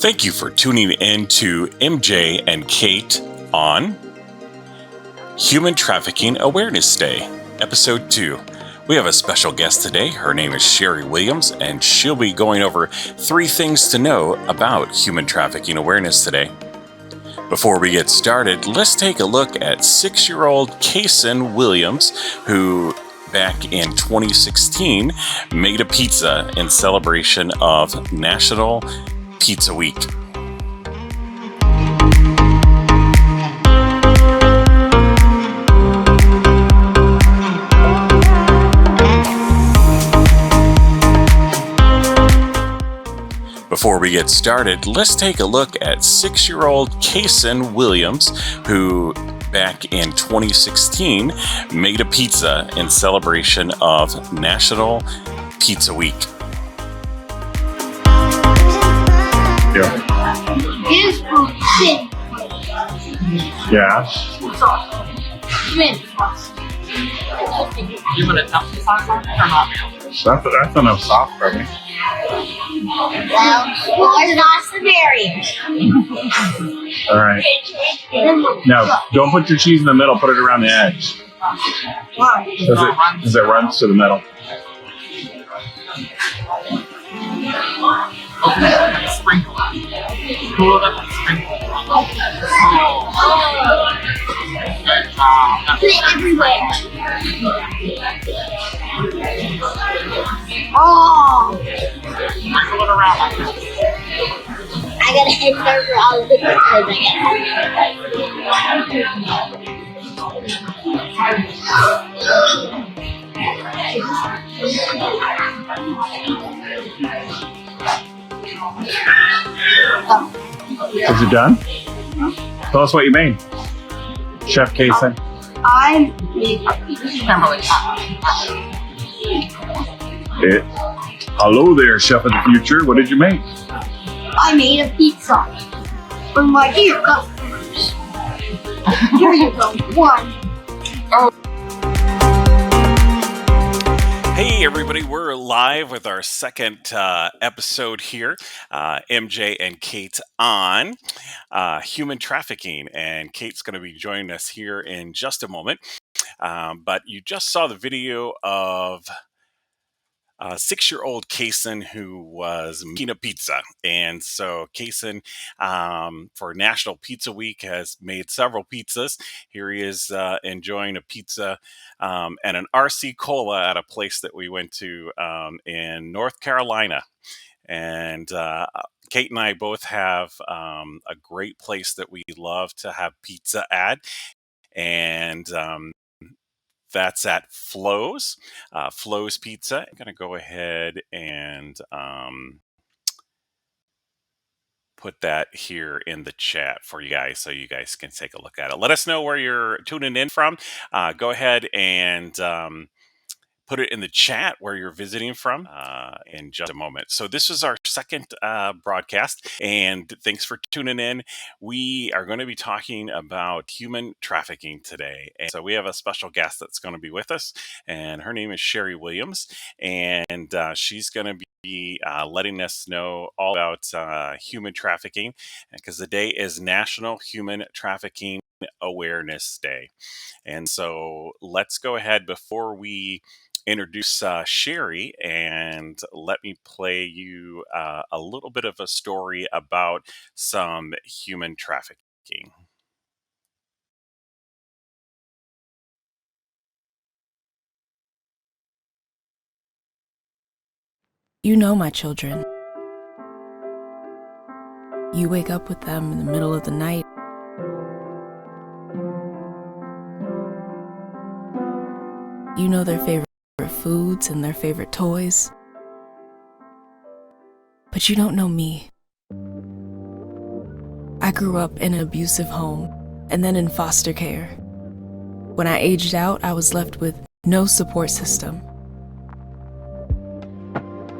Thank you for tuning in to MJ and Kate on Human Trafficking Awareness Day, Episode 2. We have a special guest today. Her name is Sherry Williams, and she'll be going over 3 things to know about human trafficking awareness today. Before we get started, let's take a look at 6-year-old Kason Williams, who back in 2016 made a pizza in celebration of National Pizza Week. Before we get started, let's take a look at 6-year-old Kason Williams, who back in 2016 made a pizza in celebration of National Pizza Week. Here's for thin. Yeah. Thin sauce. You want to dump the sauce on it or not? That's enough sauce for me. Well, more sauce the merrier. All right. Now, don't put your cheese in the middle. Put it around the edge. Why? Because it runs to the middle. Sprinkle it. Pull it up and sprinkle it. Put it everywhere. Oh! Sprinkle it around like this. I gotta head over all of the Is it done? Tell us what you made. Chef Kason. I made Kimberly. Hello there, Chef of the Future. What did you make? I made a pizza for my dear customers. Here you go. 1. Hey everybody, we're live with our second episode here, MJ and Kate on human trafficking, and Kate's going to be joining us here in just a moment. But you just saw the video of 6-year-old Kason who was making a pizza. And so Kason, for National Pizza Week, has made several pizzas. Here he is enjoying a pizza and an RC Cola at a place that we went to in North Carolina. And Kate and I both have a great place that we love to have pizza at. And that's at Flo's Pizza. I'm going to go ahead and put that here in the chat for you guys so you guys can take a look at it. Let us know where you're tuning in from. Go ahead and put it in the chat where you're visiting from in just a moment. So this is our second broadcast, and thanks for tuning in. We are going to be talking about human trafficking today. And so we have a special guest that's going to be with us, and her name is Sherry Williams, and she's going to be letting us know all about human trafficking, because the day is National Human Trafficking Awareness Day. And so let's go ahead before we introduce Sherry, and let me play you a little bit of a story about some human trafficking. You know my children. You wake up with them in the middle of the night. You know their favorite foods and their favorite toys. But you don't know me. I grew up in an abusive home and then in foster care. When I aged out, I was left with no support system.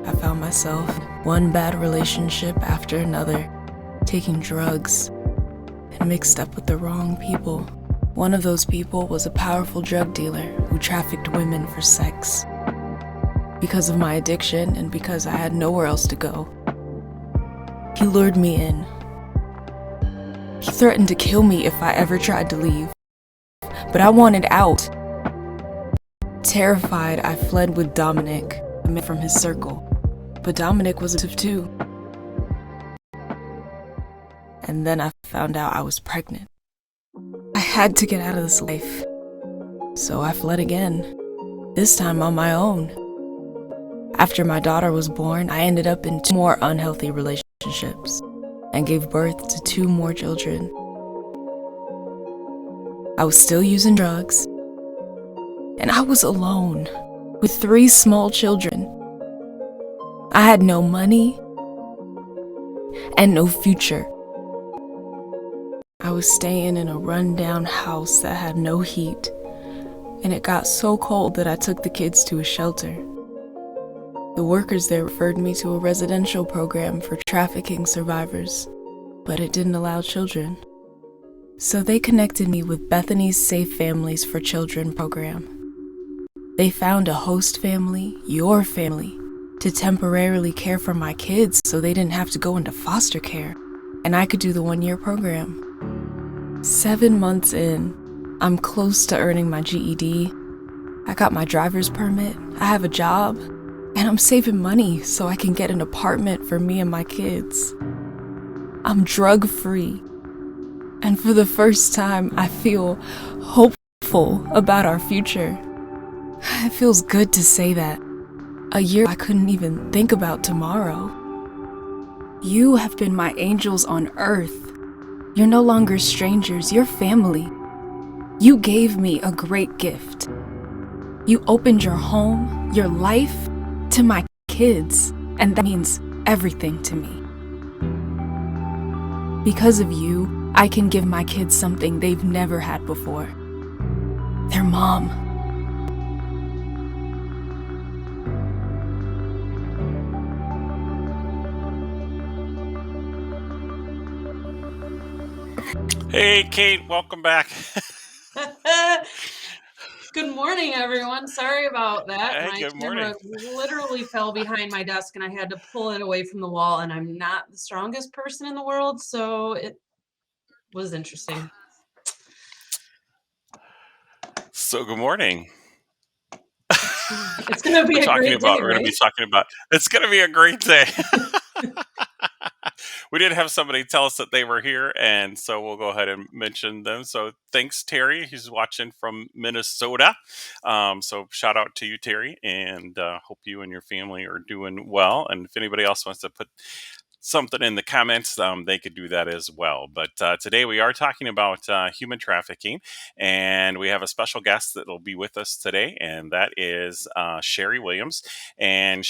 I found myself one bad relationship after another, taking drugs, and mixed up with the wrong people. One of those people was a powerful drug dealer who trafficked women for sex. Because of my addiction and because I had nowhere else to go, He lured me in. He threatened to kill me if I ever tried to leave. But I wanted out. Terrified, I fled with Dominic, a man from his circle. But Dominic was abusive too. And then I found out I was pregnant. I had to get out of this life. So I fled again, this time on my own. After my daughter was born, I ended up in 2 more unhealthy relationships and gave birth to 2 more children. I was still using drugs, and I was alone with 3 small children. I had no money and no future. I was staying in a rundown house that had no heat, and it got so cold that I took the kids to a shelter. The workers there referred me to a residential program for trafficking survivors, but it didn't allow children. So they connected me with Bethany's Safe Families for Children program. They found a host family, your family, to temporarily care for my kids so they didn't have to go into foster care, and I could do the 1-year program. 7 months in, I'm close to earning my GED. I got my driver's permit, I have a job, and I'm saving money so I can get an apartment for me and my kids. I'm drug-free, and for the first time, I feel hopeful about our future. It feels good to say that. A year I couldn't even think about tomorrow. You have been my angels on earth. You're no longer strangers, you're family. You gave me a great gift. You opened your home, your life, to my kids, and that means everything to me. Because of you, I can give my kids something they've never had before. Their mom. Hey, Kate, welcome back. Good morning, everyone. Sorry about that. Hey, My good morning. camera literally fell behind my desk and I had to pull it away from the wall, and I'm not the strongest person in the world, so it was interesting. So, good morning. It's going to be a great day, We're going to be right? talking about, it's going to be a great day. We did have somebody tell us that they were here, and so we'll go ahead and mention them. So, thanks, Terry. He's watching from Minnesota. So, shout out to you, Terry, and hope you and your family are doing well. And if anybody else wants to put something in the comments, they could do that as well. But today we are talking about human trafficking, and we have a special guest that will be with us today, and that is Sherry Williams. And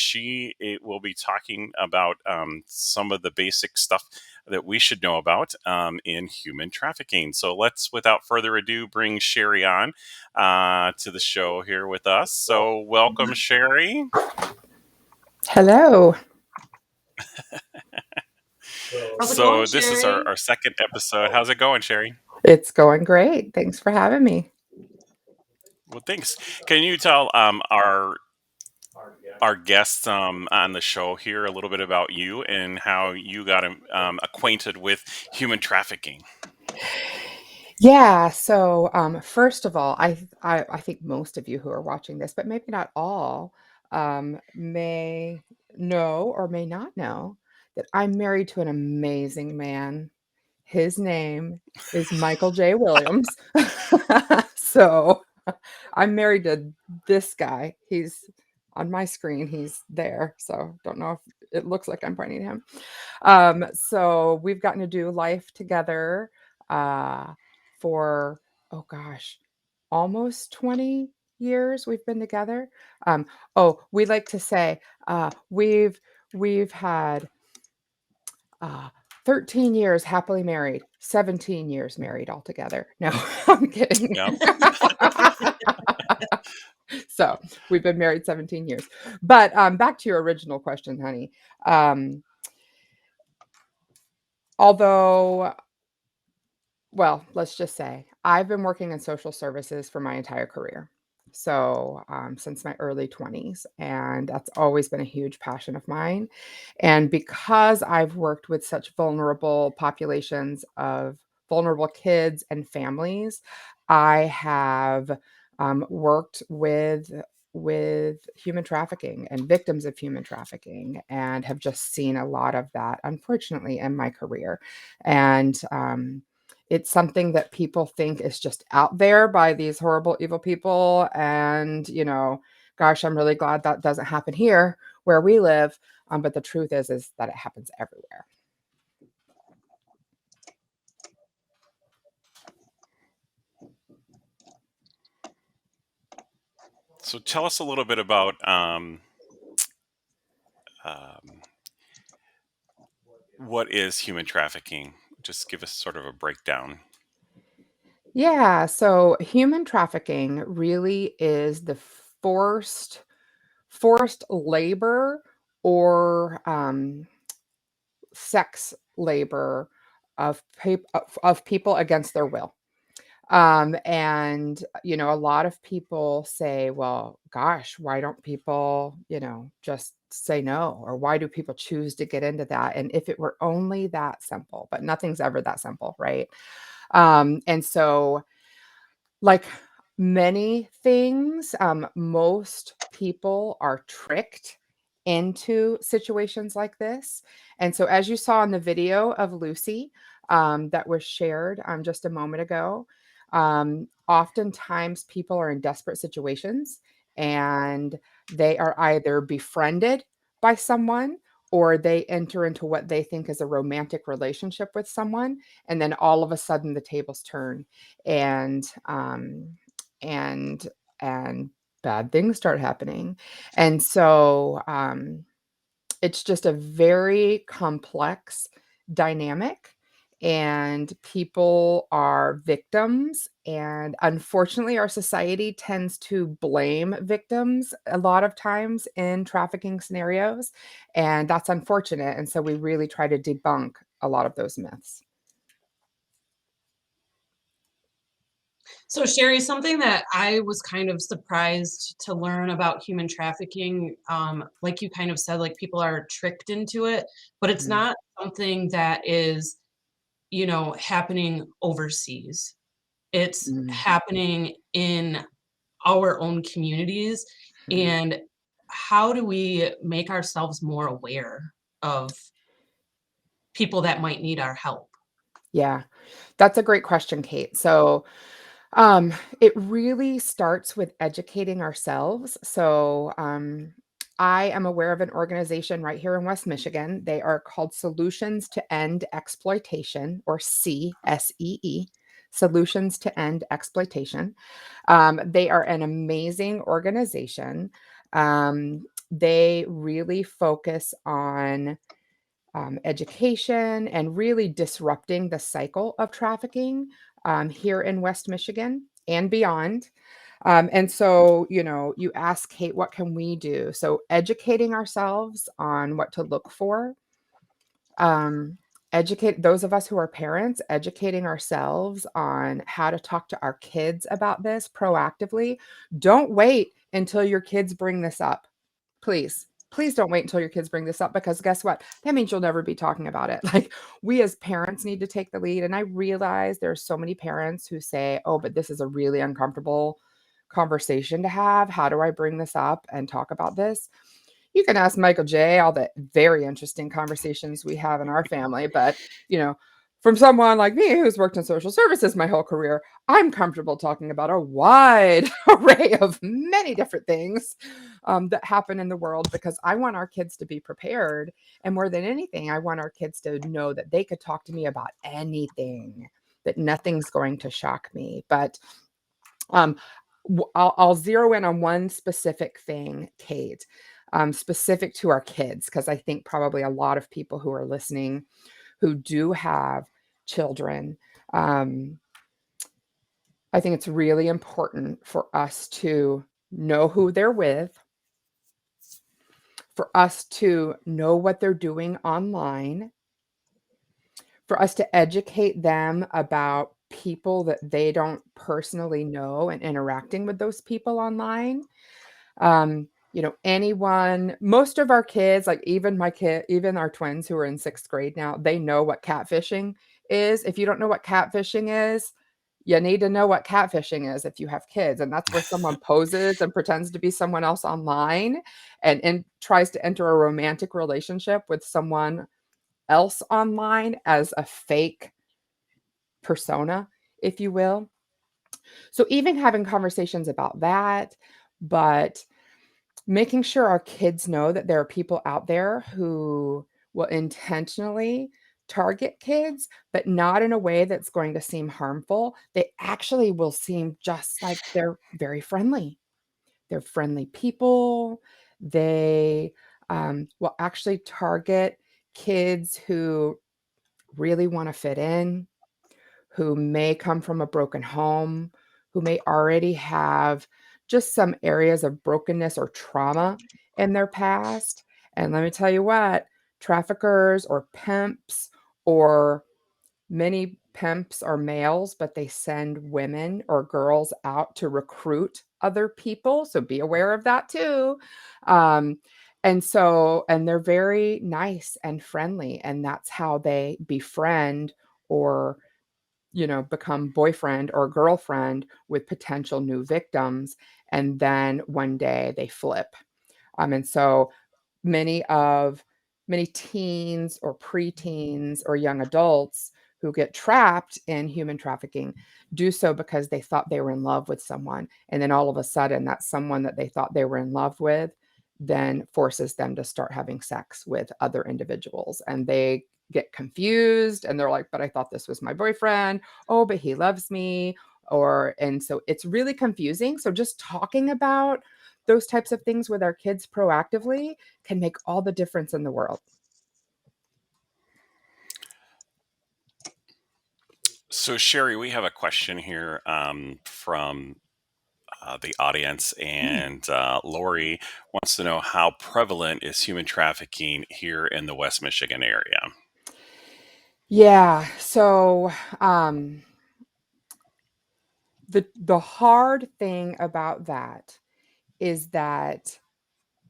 will be talking about some of the basic stuff that we should know about in human trafficking. So let's, without further ado, bring Sherry on to the show here with us. So welcome, Sherry. Hello. How's it So going, this is Sherry? our second episode. How's it going, Sherry? It's going great. Thanks for having me. Well, thanks. Can you tell our guests on the show here a little bit about you and how you got acquainted with human trafficking? Yeah. So, first of all, I think most of you who are watching this, but maybe not all, may know or may not know that I'm married to an amazing man. His name is Michael J. Williams. So, I'm married to this guy. He's on my screen. He's there. So, don't know if it looks like I'm pointing to him. So we've gotten to do life together uh, for, oh gosh, almost 20 years we've been together. Um, we like to say we've had uh, 13 years happily married, 17 years married altogether. No, I'm kidding. Yeah. So we've been married 17 years. But back to your original question, honey. Although, well, let's just say I've been working in social services for my entire career. So since my early 20s, and that's always been a huge passion of mine. And because I've worked with such vulnerable populations of vulnerable kids and families, I have worked with human trafficking and victims of human trafficking, and have just seen a lot of that, unfortunately, in my career. And it's something that people think is just out there by these horrible, evil people. And, gosh, I'm really glad that doesn't happen here where we live. But the truth is that it happens everywhere. So tell us a little bit about um, what is human trafficking. Just give us sort of a breakdown. Yeah, so human trafficking really is the forced labor or sex labor of people against their will. And a lot of people say, well, gosh, why don't people, just say no? Or why do people choose to get into that? And if it were only that simple, but nothing's ever that simple, right? And so, like many things, most people are tricked into situations like this. And so, as you saw in the video of Lucy that was shared just a moment ago, oftentimes people are in desperate situations, and they are either befriended by someone, or they enter into what they think is a romantic relationship with someone. And then all of a sudden the tables turn, and and and bad things start happening. And so it's just a very complex dynamic, and people are victims. And unfortunately, our society tends to blame victims a lot of times in trafficking scenarios, and that's unfortunate. And so we really try to debunk a lot of those myths. So, Sherry, something that I was kind of surprised to learn about human trafficking, like you kind of said, like people are tricked into it, but it's Mhm. not something that is, happening overseas. It's Mhm. happening in our own communities. Mhm. And how do we make ourselves more aware of people that might need our help? Yeah, that's a great question, Kate. So, it really starts with educating ourselves. So, I am aware of an organization right here in West Michigan. They are called Solutions to End Exploitation, or CSEE, Solutions to End Exploitation. They are an amazing organization. They really focus on education and really disrupting the cycle of trafficking here in West Michigan and beyond. And so, you ask, Kate, what can we do? So, educating ourselves on what to look for, um, educate those of us who are parents, educating ourselves on how to talk to our kids about this proactively. Don't wait until your kids bring this up. Please don't wait until your kids bring this up, because guess what? That means you'll never be talking about it. Like, we as parents need to take the lead. And I realize there's so many parents who say, oh, but this is a really uncomfortable conversation to have. How do I bring this up and talk about this? You can ask Michael J. all the very interesting conversations we have in our family. But, you know, from someone like me who's worked in social services my whole career, I'm comfortable talking about a wide array of many different things that happen in the world, because I want our kids to be prepared. And more than anything, I want our kids to know that they could talk to me about anything, that nothing's going to shock me. But um, I'll zero in on one specific thing, Kate, specific to our kids, because I think probably a lot of people who are listening who do have children, um, I think it's really important for us to know who they're with, for us to know what they're doing online, for us to educate them about people that they don't personally know and interacting with those people online. Anyone, most of our kids, like even my kid, even our twins who are in 6th grade now, they know what catfishing is. If you don't know what catfishing is, you need to know what catfishing is if you have kids. And that's where someone poses and pretends to be someone else online and tries to enter a romantic relationship with someone else online as a fake persona, if you will. So even having conversations about that, but making sure our kids know that there are people out there who will intentionally target kids, but not in a way that's going to seem harmful. They actually will seem just like they're very friendly. They're friendly people. They will actually target kids who really want to fit in, who may come from a broken home, who may already have just some areas of brokenness or trauma in their past. And let me tell you what, traffickers or pimps, or many pimps are males, but they send women or girls out to recruit other people. So be aware of that too. Um, and they're very nice and friendly, and that's how they befriend or become boyfriend or girlfriend with potential new victims. And then one day they flip. And so many of many teens or preteens or young adults who get trapped in human trafficking do so because they thought they were in love with someone. And then all of a sudden, that someone that they thought they were in love with then forces them to start having sex with other individuals. And they get confused and they're like, but I thought this was my boyfriend. Oh, but he loves me. And so it's really confusing. So just talking about those types of things with our kids proactively can make all the difference in the world. So, Sherry, we have a question here from the audience, Mm. and Lori wants to know how prevalent is human trafficking here in the West Michigan area. Yeah. So the hard thing about that is that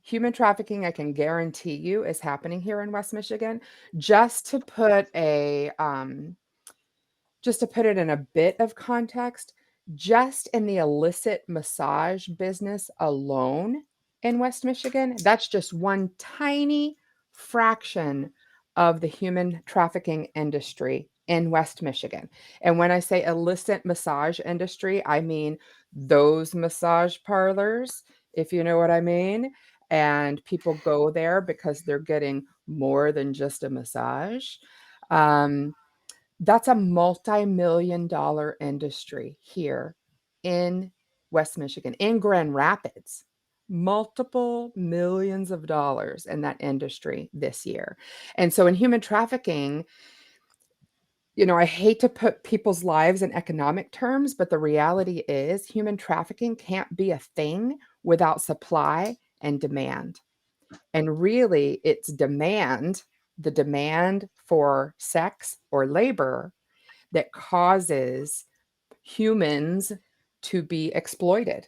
human trafficking, I can guarantee you, is happening here in West Michigan. Just to put a Just to put it in a bit of context, just in the illicit massage business alone in West Michigan, that's just one tiny fraction of the human trafficking industry in West Michigan. And when I say illicit massage industry, I mean those massage parlors, if you know what I mean. And people go there because they're getting more than just a massage. Um, that's a multi-million dollar industry here in West Michigan, in Grand Rapids. Multiple millions of dollars in that industry this year. And so in human trafficking, I hate to put people's lives in economic terms, but the reality is human trafficking can't be a thing without supply and demand. And really, it's the demand for sex or labor that causes humans to be exploited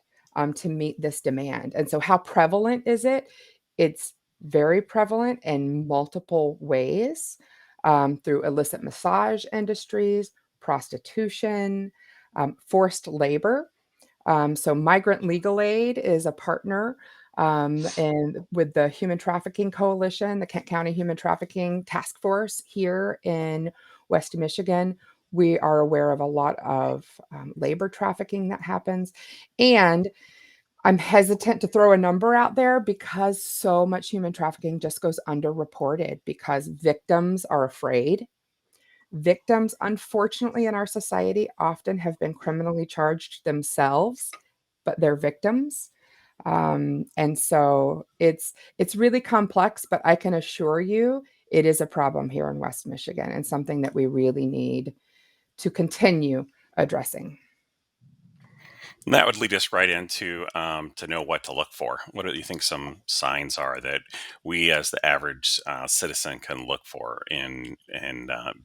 to meet this demand. And so, how prevalent is it? It's very prevalent in multiple ways through illicit massage industries, prostitution, forced labor. So, Migrant Legal Aid is a partner and with the Human Trafficking Coalition, the Kent County Human Trafficking Task Force here in West Michigan. We are aware of a lot of labor trafficking that happens. And I'm hesitant to throw a number out there because so much human trafficking just goes underreported because victims are afraid. Victims, unfortunately, in our society often have been criminally charged themselves, but they're victims. And so it's really complex, but I can assure you it is a problem here in West Michigan and something that we really need to continue addressing. And that would lead us right into to know what to look for. What do you think some signs are that we, as the average citizen, can look for and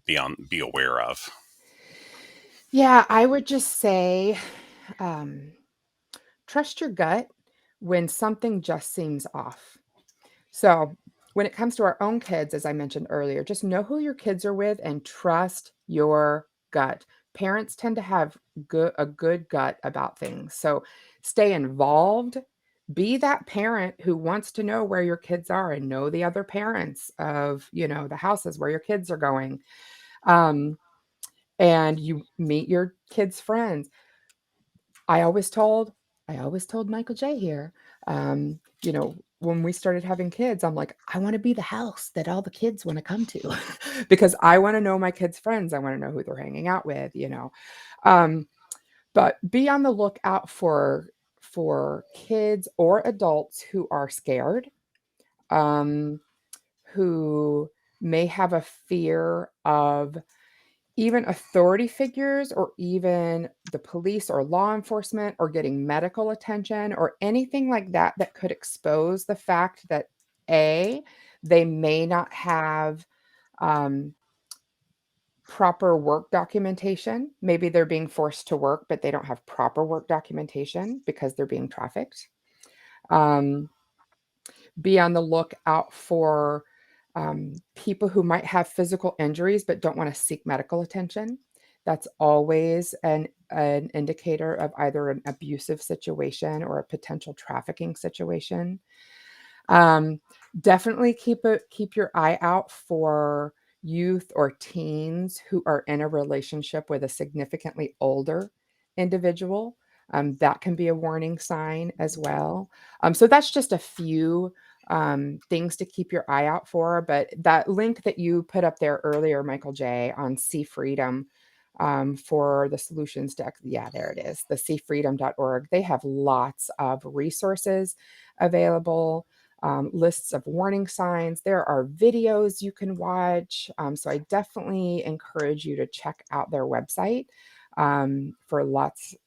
be aware of? Yeah, I would just say, um, trust your gut when something just seems off. So, when it comes to our own kids, as I mentioned earlier, just know who your kids are with and trust your gut. Parents tend to have a good gut about things. So, stay involved. Be that parent who wants to know where your kids are and know the other parents of, the houses where your kids are going. Um, and you meet your kids' friends. I always told I always told Michael J here, when we started having kids, I'm like, "I wanna be the house that all the kids wanna come to," because I wanna know my kids' friends, I wanna know who they're hanging out with. Um, but be on the lookout for kids or adults who are scared, um, who may have a fear of even authority figures or even the police or law enforcement or getting medical attention or anything like that that could expose the fact that A, they may not have um, proper work documentation. Maybe they're being forced to work, but they don't have proper work documentation because they're being trafficked. Um, be on the lookout for people who might have physical injuries but don't want to seek medical attention. That's always an indicator of either an abusive situation or a potential trafficking situation. Um, Definitely keep your eye out for youth or teens who are in a relationship with a significantly older individual. That can be a warning sign as well. So that's just a few things to keep your eye out for. But that link that you put up there earlier, Michael J, on Sea Freedom for the solutions to, yeah, there it is, the seafreedom.org. They have lots of resources available, lists of warning signs. There are videos you can watch. So I definitely encourage you to check out their website for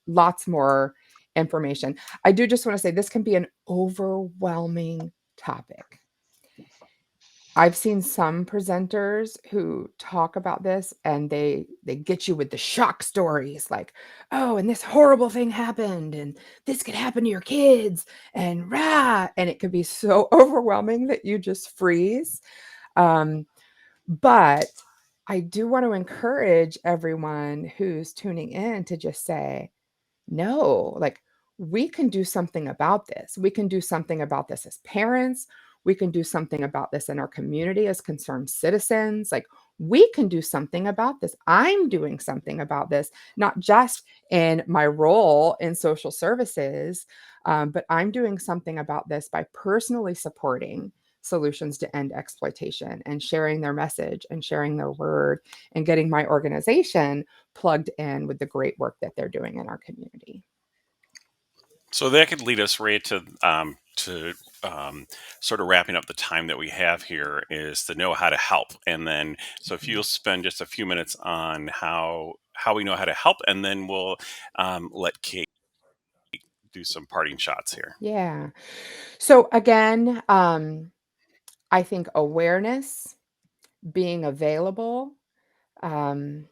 lots more information. I do just want to say this can be an overwhelming topic. I've seen some presenters who talk about this and they get you with the shock stories like, "Oh, and this horrible thing happened and this could happen to your kids and rah," and it could be so overwhelming that you just freeze. Um, but I do want to encourage everyone who's tuning in to just say, no, like we can do something about this. We can do something about this as parents. We can do something about this in our community as concerned citizens. Like we can do something about this. I'm doing something about this, not just in my role in social services, but I'm doing something about this by personally supporting solutions to end exploitation and sharing their message and sharing their word and getting my organization plugged in with the great work that they're doing in our community. So that could lead us right to sort of wrapping up the time that we have here is to know how to help, and then so if Mhm. you'll spend just a few minutes on how we know how to help, and then we'll let Kate do some parting shots here. Yeah. So again, I think awareness, being available, um,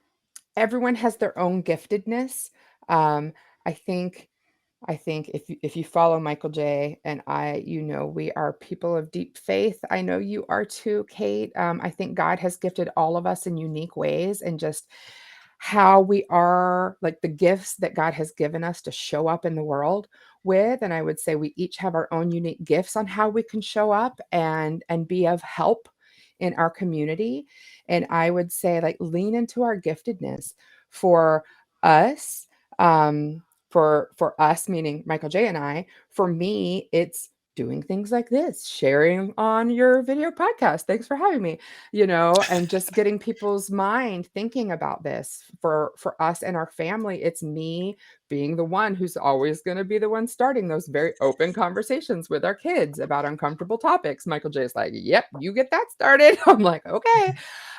everyone has their own giftedness. Um, I think I think if you follow Michael J and I, we are people of deep faith. I know you are too, Kate. I think God has gifted all of us in unique ways, and just how we are, like the gifts that God has given us to show up in the world with. And I would say we each have our own unique gifts on how we can show up and be of help in our community. And I would say like lean into our giftedness for us. Um, for us, meaning Michael J and I. For me, it's doing things like this, sharing on your video podcast. Thanks for having me, and just getting people's mind thinking about this. For us and our family, it's me being the one who's always going to be the one starting those very open conversations with our kids about uncomfortable topics. Michael J is like, "Yep, you get that started." I'm like, "Okay."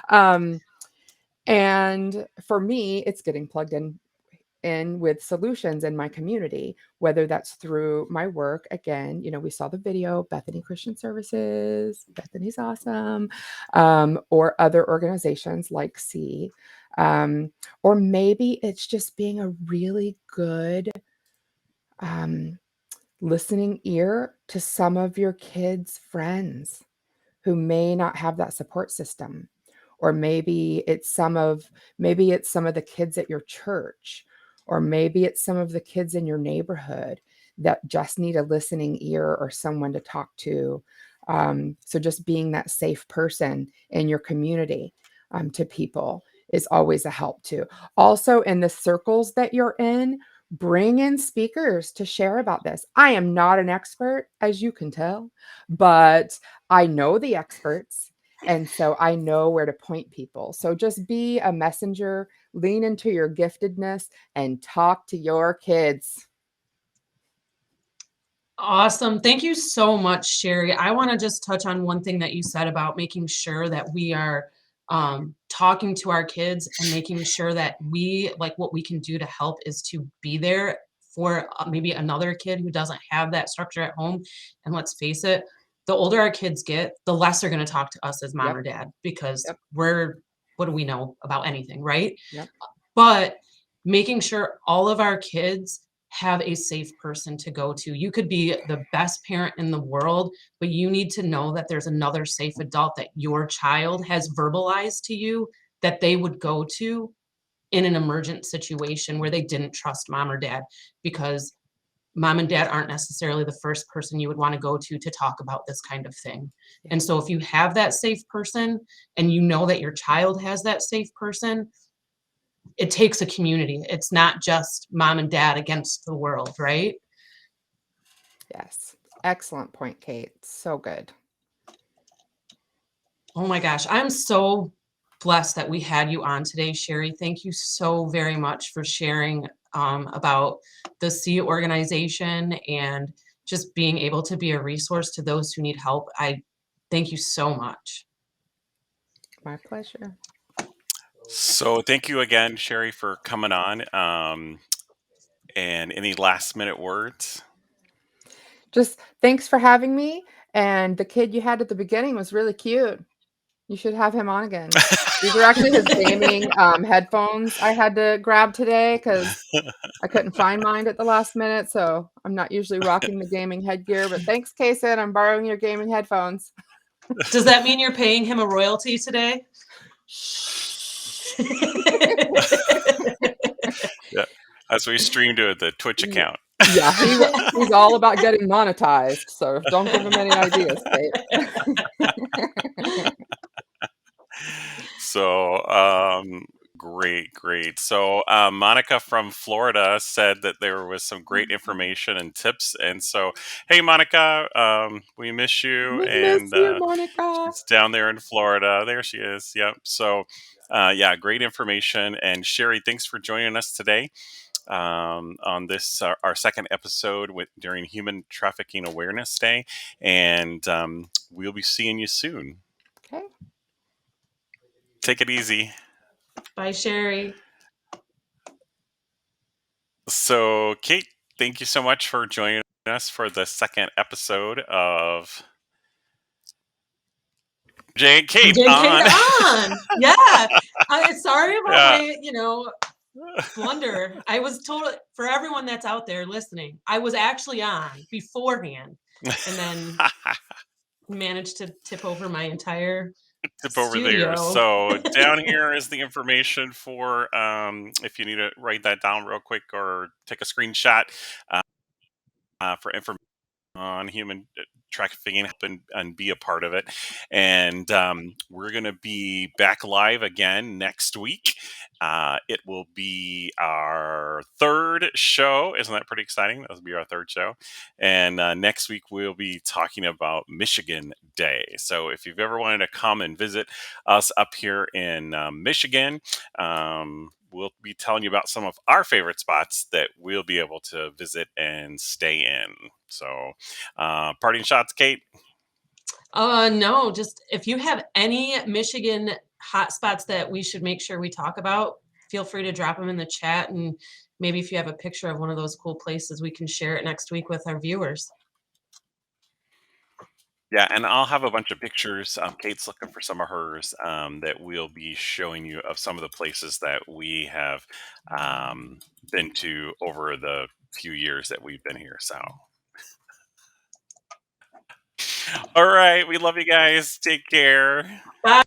Um, and for me, it's getting plugged in in with solutions in my community, whether that's through my work. Again, we saw the video, Bethany Christian Services, Bethany's awesome, or other organizations like C. Or maybe it's just being a really good listening ear to some of your kids' friends who may not have that support system. Or maybe it's some of the kids at your church, or maybe it's some of the kids in your neighborhood that just need a listening ear or someone to talk to. So just being that safe person in your community to people is always a help too. Also, in the circles that you're in, bring in speakers to share about this. I am not an expert, as you can tell, but I know the experts. And so I know where to point people. So just be a messenger, lean into your giftedness, and talk to your kids. Awesome. Thank you so much, Sherry. I want to just touch on one thing that you said about making sure that we are talking to our kids and making sure that what we can do to help is to be there for maybe another kid who doesn't have that structure at home. And let's face it, the older our kids get, the less they're going to talk to us as mom Yep. or dad, because Yep. what do we know about anything, right? Yep. But making sure all of our kids have a safe person to go to. You could be the best parent in the world, but you need to know that there's another safe adult that your child has verbalized to you that they would go to in an emergent situation where they didn't trust mom or dad, because mom and dad aren't necessarily the first person you would want to go to talk about this kind of thing. And so if you have that safe person and you know that your child has that safe person, it takes a community. It's not just mom and dad against the world, right? Yes. Excellent point, Kate. So good. Oh my gosh, I'm so blessed that we had you on today, Sherry. Thank you so very much for sharing about the C organization and just being able to be a resource to those who need help. I thank you so much. My pleasure. So thank you again, Sherry, for coming on. And any last minute words? Just thanks for having me. And the kid you had at the beginning was really cute. You should have him on again. These are actually his gaming headphones I had to grab today because I couldn't find mine at the last minute. So I'm not usually rocking the gaming headgear. But thanks, Kason. I'm borrowing your gaming headphones. Does that mean you're paying him a royalty today? Yeah, as we stream to the Twitch account. Yeah, he's all about getting monetized. So don't give him any ideas, Kate. So, great. So, Monica from Florida said that there was some great information and tips. And so, hey, Monica, we miss you. We miss And you, Monica. she's down there in Florida. There she is. Yep. So, yeah, great information. And Sherry, thanks for joining us today on this our second episode during Human Trafficking Awareness Day. And we'll be seeing you soon. Okay. Take it easy. Bye, Sherry. So, Kate, thank you so much for joining us for the second episode of Jay and Kate on. Yeah. Sorry about Yeah. my, blunder. I was totally, for everyone that's out there listening, I was actually on beforehand and then managed to tip over my entire Tip over studio. there. So down here is the information for if you need to write that down real quick or take a screenshot for information on human trafficking and be a part of it. And we're going to be back live again next week. It will be our third show. Isn't that pretty exciting? That'll be our third show. And next week, we'll be talking about Michigan Day. So if you've ever wanted to come and visit us up here in Michigan, we'll be telling you about some of our favorite spots that we'll be able to visit and stay in. So, parting shots, Kate? No, just if you have any Michigan hotspots that we should make sure we talk about, feel free to drop them in the chat and maybe if you have a picture of one of those cool places, we can share it next week with our viewers. Yeah, and I'll have a bunch of pictures. Kate's looking for some of hers that we'll be showing you of some of the places that we have been to over the few years that we've been here. So, all right, we love you guys. Take care. Bye.